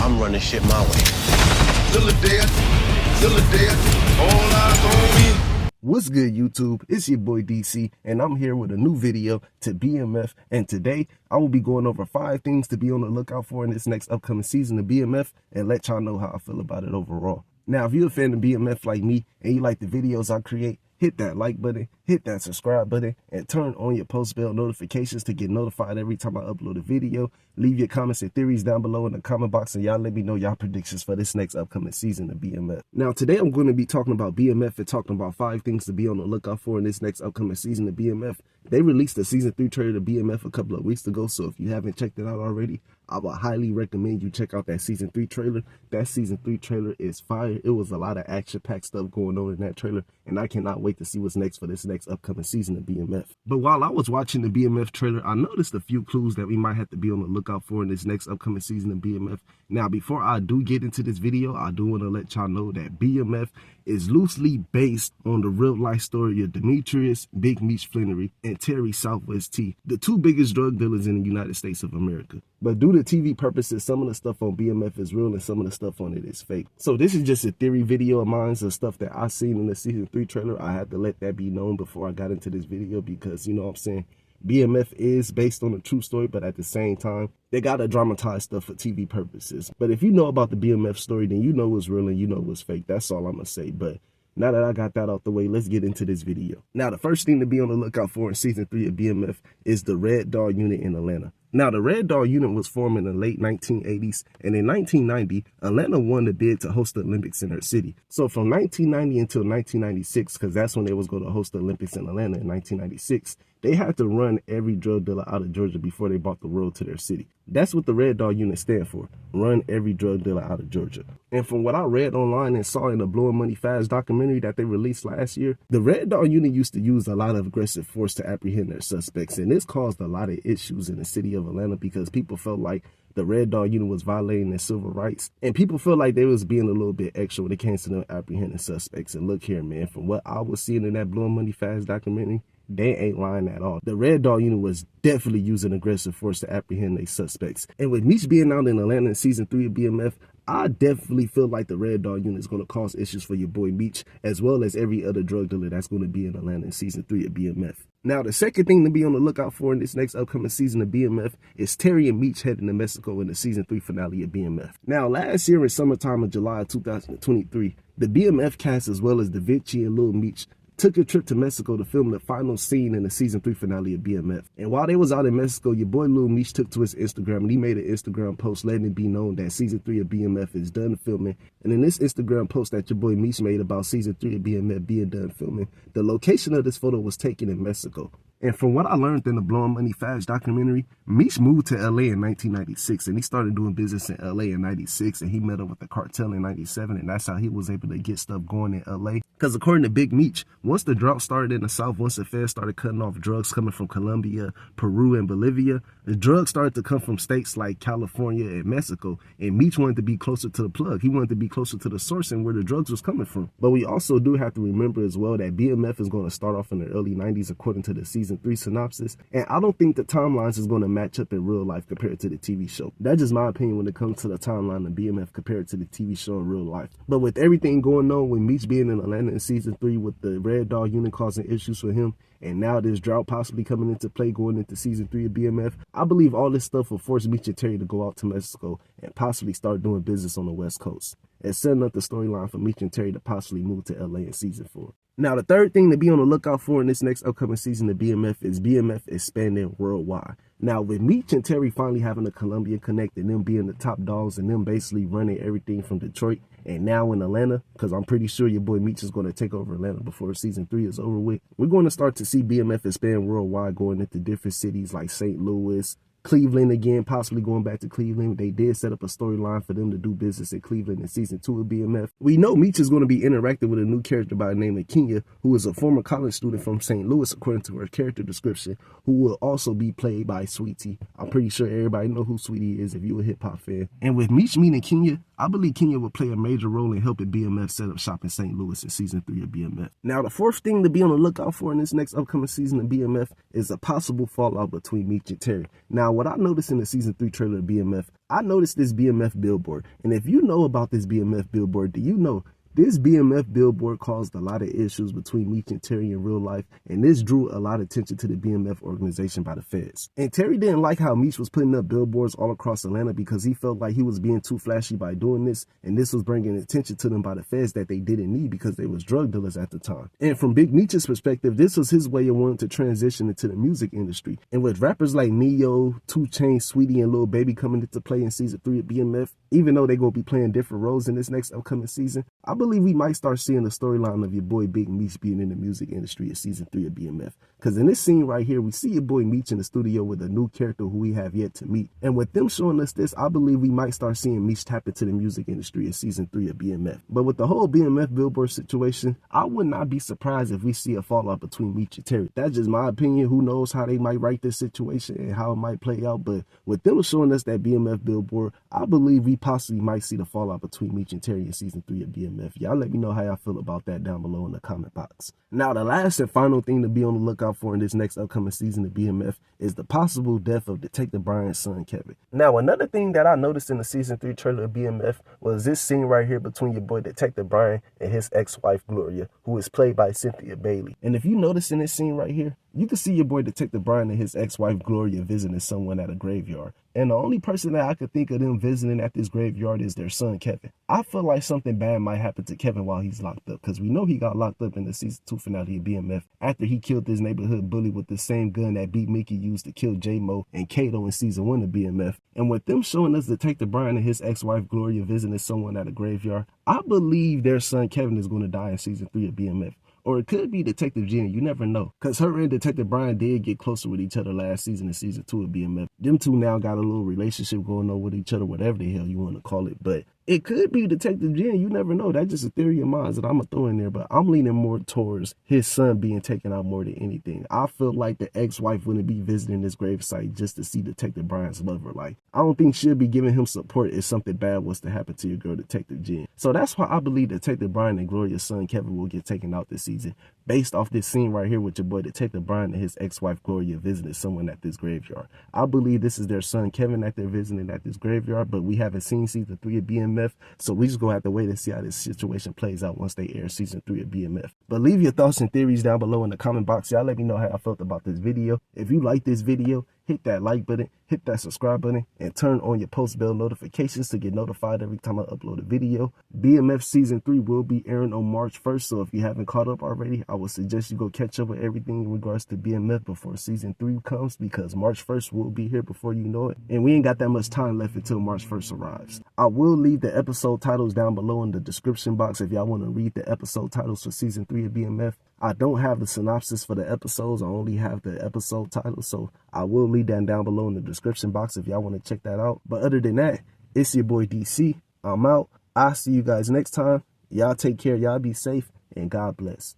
I'm running shit my way. Still a dead, all eyes on me. What's good, YouTube? It's your boy DC, and I'm here with a new video to BMF, and today I will be going over 5 things to be on the lookout for in this next upcoming season of BMF and let y'all know how I feel about it overall. Now, if you're a fan of BMF like me and you like the videos I create, hit that like button, hit that subscribe button, and turn on your post bell notifications to get notified every time I upload a video. Leave your comments and theories down below in the comment box, and y'all let me know y'all predictions for this next upcoming season of BMF. Now, today I'm going to be talking about BMF and talking about 5 things to be on the lookout for in this next upcoming season of BMF. They released the season 3 trailer to BMF a couple of weeks ago, so if you haven't checked it out already, I would highly recommend you check out that season 3 trailer. That season 3 trailer is fire. It was a lot of action-packed stuff going on in that trailer, and I cannot wait to see what's next for this next upcoming season of BMF. But while I was watching the BMF trailer, I noticed a few clues that we might have to be on the lookout for in this next upcoming season of BMF. Now, before I do get into this video, I do want to let y'all know that BMF is loosely based on the real-life story of Demetrius, Big Meech Flannery, and Terry Southwest T, the 2 biggest drug dealers in the United States of America. But due to TV purposes, some of the stuff on BMF is real and some of the stuff on it is fake. So this is just a theory video of mine, of stuff that I seen in the season 3 trailer. I had to let that be known before I got into this video because, you know what I'm saying, BMF is based on a true story, but at the same time, they gotta dramatize stuff for TV purposes. But if you know about the BMF story, then you know what's real and you know what's fake. That's all I'm gonna say. But now that I got that out the way, let's get into this video. Now, the first thing to be on the lookout for in season 3 of BMF is the Red Dog unit in Atlanta. Now, the Red Dog unit was formed in the late 1980s, and in 1990, Atlanta won the bid to host the Olympics in her city. So from 1990 until 1996, because that's when they was going to host the Olympics in Atlanta in 1996, they had to run every drug dealer out of Georgia before they brought the world to their city. That's what the Red Dog unit stand for, run every drug dealer out of Georgia. And from what I read online and saw in the Blowing Money Fast documentary that they released last year, the Red Dog unit used to use a lot of aggressive force to apprehend their suspects, and this caused a lot of issues in the city of Atlanta because people felt like the Red Dog unit was violating their civil rights, and people felt like they was being a little bit extra when it came to them apprehending suspects. And look here, man, from what I was seeing in that Blowing Money Fast documentary, they ain't lying at all. The Red Dog unit was definitely using aggressive force to apprehend their suspects. And with Meech being out in Atlanta in season 3 of BMF, I definitely feel like the Red Dog unit is going to cause issues for your boy Meech, as well as every other drug dealer that's going to be in Atlanta in season 3 of BMF. Now, the second thing to be on the lookout for in this next upcoming season of BMF is Terry and Meech heading to Mexico in the season 3 finale of BMF. Now, last year in summertime of July of 2023, the BMF cast as well as Da Vinci and Lil Meech took a trip to Mexico to film the final scene in the season 3 finale of BMF. And while they was out in Mexico, your boy Lil Meech took to his Instagram and he made an Instagram post letting it be known that season 3 of BMF is done filming. And in this Instagram post that your boy Meech made about season 3 of BMF being done filming, the location of this photo was taken in Mexico. And from what I learned in the Blowing Money Fast documentary, Meech moved to LA in 1996 and he started doing business in LA in 96, and he met up with the cartel in 97, and that's how he was able to get stuff going in LA. Because according to Big Meech, once the drought started in the South, once the feds started cutting off drugs coming from Colombia, Peru, and Bolivia, the drugs started to come from states like California and Mexico, and Meech wanted to be closer to the plug. He wanted to be closer to the source and where the drugs was coming from. But we also do have to remember as well that BMF is going to start off in the early 90s according to the season 3 synopsis, and I don't think the timelines is going to match up in real life compared to the TV show. That's just my opinion when it comes to the timeline of BMF compared to the TV show in real life. But with everything going on, with Meech being in Atlanta in season 3, with the Red Dog unit causing issues for him, and now this drought possibly coming into play going into season 3 of BMF, I believe all this stuff will force Meech and Terry to go out to Mexico and possibly start doing business on the West Coast, and setting up the storyline for Meech and Terry to possibly move to LA in season 4. Now, the third thing to be on the lookout for in this next upcoming season of BMF is BMF expanding worldwide. Now, with Meech and Terry finally having a Columbia connect and them being the top dogs and them basically running everything from Detroit and now in Atlanta, because I'm pretty sure your boy Meech is going to take over Atlanta before season 3 is over with, we're going to start to see BMF expand worldwide, going into different cities like St. Louis, Cleveland again, possibly going back to Cleveland. They did set up a storyline for them to do business in Cleveland in season 2 of BMF. We know Meech is going to be interacting with a new character by the name of Kenya, who is a former college student from St. Louis, according to her character description, who will also be played by Sweetie. I'm pretty sure everybody know who Sweetie is if you're a hip-hop fan. And with Meech meeting Kenya, I believe Kenya will play a major role in helping BMF set up shop in St. Louis in season 3 of BMF. Now, the fourth thing to be on the lookout for in this next upcoming season of BMF is a possible fallout between Meech and Terry. Now, what I noticed in the season 3 trailer of BMF, I noticed this BMF billboard. And if you know about this BMF billboard, do you know this BMF billboard caused a lot of issues between Meech and Terry in real life, and this drew a lot of attention to the BMF organization by the feds. And Terry didn't like how Meech was putting up billboards all across Atlanta because he felt like he was being too flashy by doing this, and this was bringing attention to them by the feds that they didn't need because they was drug dealers at the time. And from Big Meech's perspective, this was his way of wanting to transition into the music industry. And with rappers like Neo, 2 Chainz, Sweetie, and Lil Baby coming into play in season 3 of BMF, even though they're going to be playing different roles in this next upcoming season, I believe we might start seeing the storyline of your boy Big Meech being in the music industry in season 3 of BMF. Because in this scene right here, we see your boy Meech in the studio with a new character who we have yet to meet. And with them showing us this, I believe we might start seeing Meech tap into the music industry in season 3 of BMF. But with the whole BMF billboard situation, I would not be surprised if we see a fallout between Meech and Terry. That's just my opinion. Who knows how they might write this situation and how it might play out. But with them showing us that BMF billboard, I believe we possibly might see the fallout between Meech and Terry in season 3 of BMF. Y'all let me know how y'all feel about that down below in the comment box. Now, the last and final thing to be on the lookout for in this next upcoming season of BMF is the possible death of Detective Bryant's son, Kevin. Now, another thing that I noticed in the season 3 trailer of BMF was this scene right here between your boy Detective Bryant and his ex-wife, Gloria, who is played by Cynthia Bailey. And if you notice in this scene right here, you can see your boy Detective Bryant and his ex-wife, Gloria, visiting someone at a graveyard. And the only person that I could think of them visiting at this graveyard is their son, Kevin. I feel like something bad might happen to Kevin while he's locked up, because we know he got locked up in the season 2 finale of BMF after he killed this neighborhood bully with the same gun that Beat Mickey used to kill J-Mo and Kato in season 1 of BMF. And with them showing us Detective Bryant and his ex-wife, Gloria, visiting someone at a graveyard, I believe their son, Kevin, is going to die in season 3 of BMF. Or it could be Detective Jen, you never know. Because her and Detective Bryant did get closer with each other last season in season 2 of BMF. Them two now got a little relationship going on with each other, whatever the hell you want to call it. But it could be Detective Jen, you never know. That's just a theory of mine that I'm going to throw in there. But I'm leaning more towards his son being taken out more than anything. I feel like the ex-wife wouldn't be visiting this gravesite just to see Detective Bryant's lover. Like, I don't think she'll be giving him support if something bad was to happen to your girl, Detective Jen. So that's why I believe Detective Bryant and Gloria's son, Kevin, will get taken out this season, based off this scene right here with your boy Detective Bryant and his ex-wife Gloria visiting someone at this graveyard. I believe this is their son Kevin that they're visiting at this graveyard, but we haven't seen season 3 of BMF, so we just gonna have to wait and see how this situation plays out once they air season 3 of BMF. But leave your thoughts and theories down below in the comment box. Y'all let me know how I felt about this video. If you like this video, hit that like button, hit that subscribe button, and turn on your post bell notifications to get notified every time I upload a video. BMF season 3 will be airing on March 1st, so if you haven't caught up already, I would suggest you go catch up with everything in regards to BMF before season 3 comes, because March 1st will be here before you know it, and we ain't got that much time left until March 1st arrives. I will leave the episode titles down below in the description box if y'all want to read the episode titles for season 3 of BMF. I don't have the synopsis for the episodes, I only have the episode titles, so I will leave that down below in the description box if y'all want to check that out. But other than that, it's your boy DC. I'm out. I'll see you guys next time. Y'all take care, y'all be safe, and God bless.